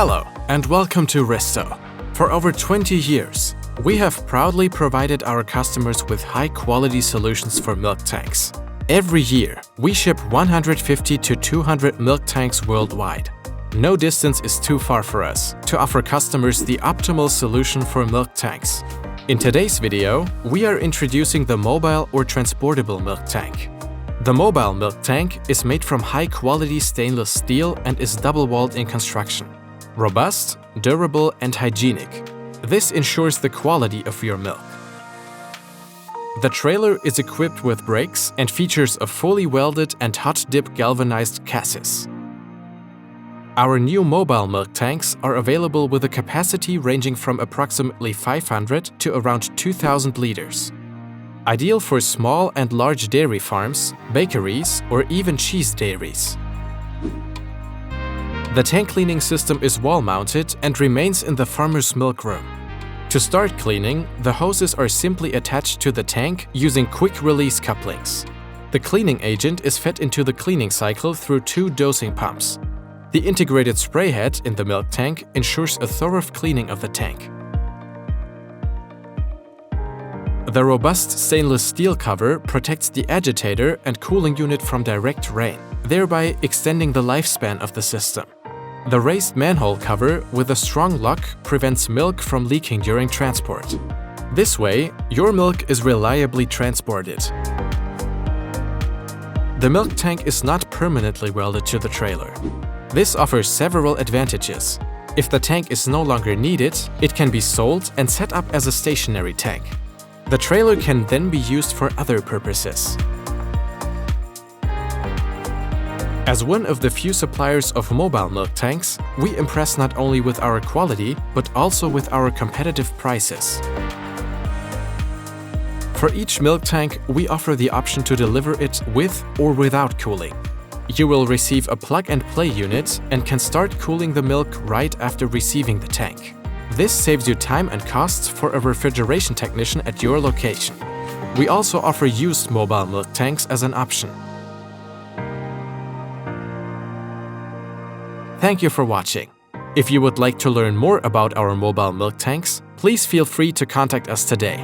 Hello, and welcome to Risto. For over 20 years, we have proudly provided our customers with high-quality solutions for milk tanks. Every year, we ship 150 to 200 milk tanks worldwide. No distance is too far for us to offer customers the optimal solution for milk tanks. In today's video, we are introducing the mobile or transportable milk tank. The mobile milk tank is made from high-quality stainless steel and is double-walled in construction. Robust, durable, and hygienic. This ensures the quality of your milk. The trailer is equipped with brakes and features a fully welded and hot-dip galvanized chassis. Our new mobile milk tanks are available with a capacity ranging from approximately 500 to around 2,000 liters. Ideal for small and large dairy farms, bakeries, or even cheese dairies. The tank cleaning system is wall-mounted and remains in the farmer's milk room. To start cleaning, the hoses are simply attached to the tank using quick-release couplings. The cleaning agent is fed into the cleaning cycle through two dosing pumps. The integrated spray head in the milk tank ensures a thorough cleaning of the tank. The robust stainless steel cover protects the agitator and cooling unit from direct rain, thereby extending the lifespan of the system. The raised manhole cover with a strong lock prevents milk from leaking during transport. This way, your milk is reliably transported. The milk tank is not permanently welded to the trailer. This offers several advantages. If the tank is no longer needed, it can be sold and set up as a stationary tank. The trailer can then be used for other purposes. As one of the few suppliers of mobile milk tanks, we impress not only with our quality, but also with our competitive prices. For each milk tank, we offer the option to deliver it with or without cooling. You will receive a plug-and-play unit and can start cooling the milk right after receiving the tank. This saves you time and costs for a refrigeration technician at your location. We also offer used mobile milk tanks as an option. Thank you for watching. If you would like to learn more about our mobile milk tanks, please feel free to contact us today.